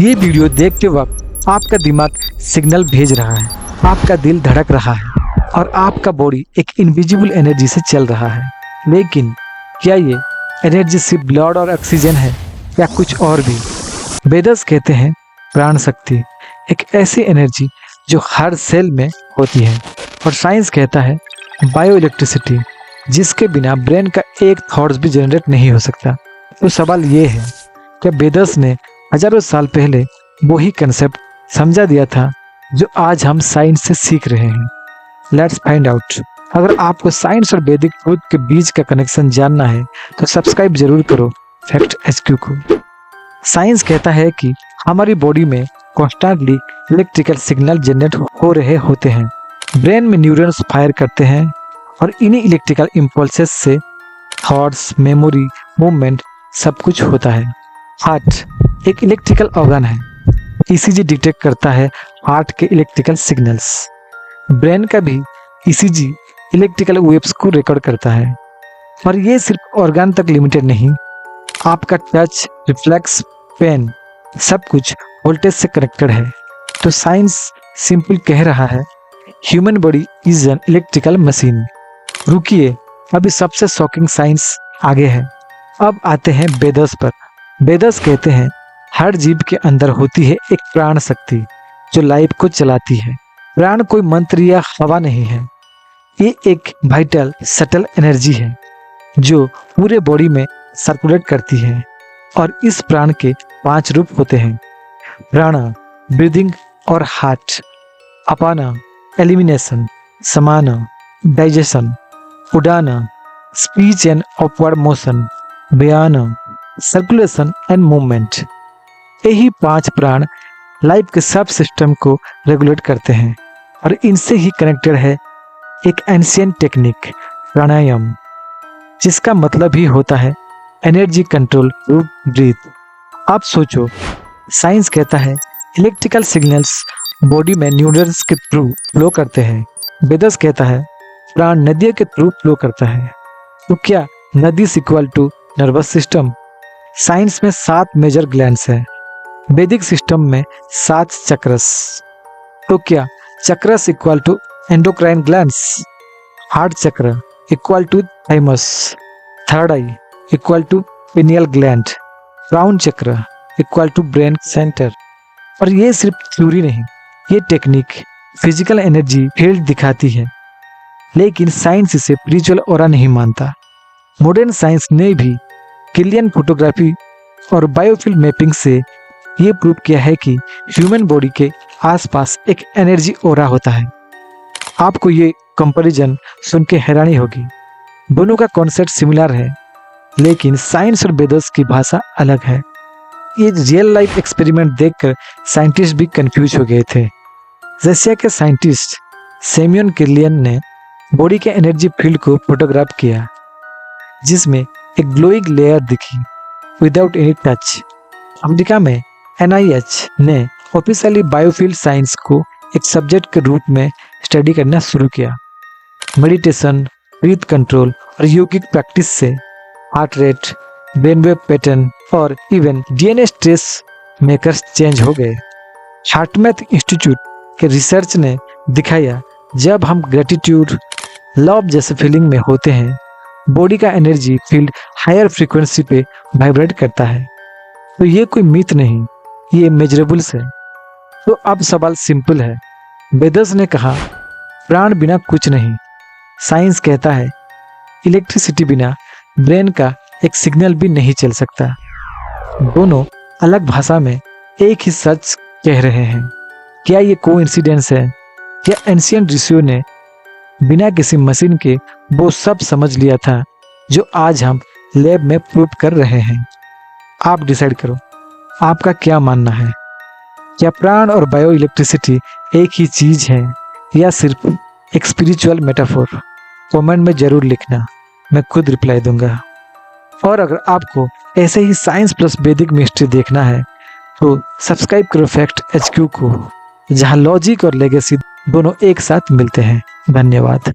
ये वीडियो देखते वक्त आपका दिमाग सिग्नल भेज रहा है, आपका दिल धड़क रहा है और आपका बॉडी एक इनविजिबल एनर्जी से चल रहा है। लेकिन क्या ये एनर्जी सिर्फ ब्लड और ऑक्सीजन है या कुछ और भी? वेदस कहते हैं प्राण शक्ति एक ऐसी एनर्जी जो हर सेल में होती है, और साइंस कहता है बायो इलेक्ट्रिसिटी जिसके बिना ब्रेन का एक थॉट्स भी जनरेट नहीं हो सकता। तो सवाल ये है, क्या वेदस ने हजारों साल पहले वही कंसेप्ट समझा दिया था जो आज हम साइंस से सीख रहे हैं? Let's find out. अगर आपको साइंस और वैदिक ट्रूथ के बीच का कनेक्शन जानना है तो सब्सक्राइब जरूर करो फैक्ट एचक्यू को। साइंस कहता है कि हमारी बॉडी में कॉन्स्टेंटली इलेक्ट्रिकल सिग्नल जनरेट हो रहे होते हैं। ब्रेन में न्यूरॉन्स फायर करते हैं और इन्हीं इलेक्ट्रिकल इम्पल्सेस से थॉट्स, मेमोरी, मूवमेंट सब कुछ होता है। हार्ट एक इलेक्ट्रिकल ऑर्गन है। ईसीजी डिटेक्ट करता है हार्ट के इलेक्ट्रिकल सिग्नल्स। ब्रेन का भी ईसीजी इलेक्ट्रिकल वेव्स को रिकॉर्ड करता है। और ये सिर्फ ऑर्गन तक लिमिटेड नहीं, आपका टच, रिफ्लेक्स, पेन सब कुछ वोल्टेज से कनेक्टेड है। तो साइंस सिंपल कह रहा है human body is an electrical machine. रुकिए, अभी सबसे शॉकिंग साइंस आगे है। अब आते हैं वेदस पर। वेदस कहते हैं हर जीव के अंदर होती है एक प्राण शक्ति जो लाइफ को चलाती है। प्राण कोई मंत्र या हवा नहीं है, ये एक वाइटल सटल एनर्जी है जो पूरे बॉडी में सर्कुलेट करती है। और इस प्राण के 5 रूप होते हैं: प्राणा ब्रीदिंग और हार्ट, अपाना एलिमिनेशन, समाना डाइजेशन, उडाना स्पीच एंड अपवर्ड मोशन, व्यायाना सर्कुलेशन एंड मूवमेंट। यही 5 प्राण लाइफ के सब सिस्टम को रेगुलेट करते हैं और इनसे ही कनेक्टेड है एक एंशिएंट टेक्निक प्राणायाम, जिसका मतलब ही होता है एनर्जी कंट्रोल थ्रू ब्रीथ। आप सोचो, साइंस कहता है इलेक्ट्रिकल सिग्नल्स बॉडी में न्यूरॉन्स के थ्रू फ्लो करते हैं। वेदस कहता है प्राण नदियों के थ्रू फ्लो करता है। तो क्या नदी equal to nervous system? Science में 7 मेजर ग्लैंड्स हैं। वैदिक सिस्टम में 7 चक्रस। तो क्या chakras equal to endocrine glands? Heart chakra equal to thymus, third eye equal to pineal gland, crown chakra equal to brain centre. और ये सिर्फ theory नहीं, ये टेक्निक फिजिकल एनर्जी फील्ड दिखाती है, लेकिन साइंस इसे स्पिरिचुअल ऑरा नहीं मानता। मॉडर्न साइंस ने भी किलियन फोटोग्राफी और बायोफिल्म मैपिंग से ये प्रूव किया है कि ह्यूमन बॉडी के आसपास एक एनर्जी ऑरा होता है। आपको ये कंपैरिजन सुन के हैरानी होगी। दोनों का कॉन्सेप्ट सिमिलर है, लेकिन साइंस और वेदस की भाषा अलग है। ये रियल लाइफ एक्सपेरिमेंट देखकर साइंटिस्ट भी कंफ्यूज हो गए थे। रशिया के साइंटिस्ट सेमियन किर्लियन ने बॉडी के एनर्जी फील्ड को फोटोग्राफ किया, जिसमें एक ग्लोइंग लेयर दिखी विदाउट एनी टच। अमेरिका में NIH ने ऑफिशियली बायोफील्ड साइंस को एक सब्जेक्ट के रूप में स्टडी करना शुरू किया। मेडिटेशन, ब्रीथ कंट्रोल और योगिक प्रैक्टिस से हार्ट रेट, ब्रेनवेव पैटर्न और even DNA stress makers change हो गए। हार्टमैथ इंस्टीट्यूट के रिसर्च ने दिखाया जब हम ग्रेटिट्यूड, लव जैसे फीलिंग में होते हैं, बॉडी का एनर्जी फील्ड हायर फ्रीक्वेंसी पे वाइब्रेट करता है। तो ये कोई मिथ नहीं, ये मेजरेबल्स है। तो अब सवाल सिंपल है। वेदस ने कहा प्राण बिना कुछ नहीं। साइंस कहता है इलेक्ट्रिसिटी बिना ब्रेन का एक सिग्नल भी नहीं चल सकता। दोनों अलग भाषा में एक ही सच कह रहे हैं। क्या ये कोइंसिडेंस है या एंशिएंट ऋषियों ने बिना किसी मशीन के वो सब समझ लिया था जो आज हम लैब में प्रूव कर रहे हैं? आप डिसाइड करो, आपका क्या मानना है? क्या प्राण और बायो इलेक्ट्रिसिटी एक ही चीज है या सिर्फ एक स्पिरिचुअल मेटाफोर? कमेंट में जरूर लिखना, मैं खुद रिप्लाई दूंगा। और अगर आपको ऐसे ही साइंस प्लस वैदिक मिस्ट्री देखना है तो सब्सक्राइब करो फैक्ट HQ को, जहां लॉजिक और लेगेसी दोनों एक साथ मिलते हैं। धन्यवाद।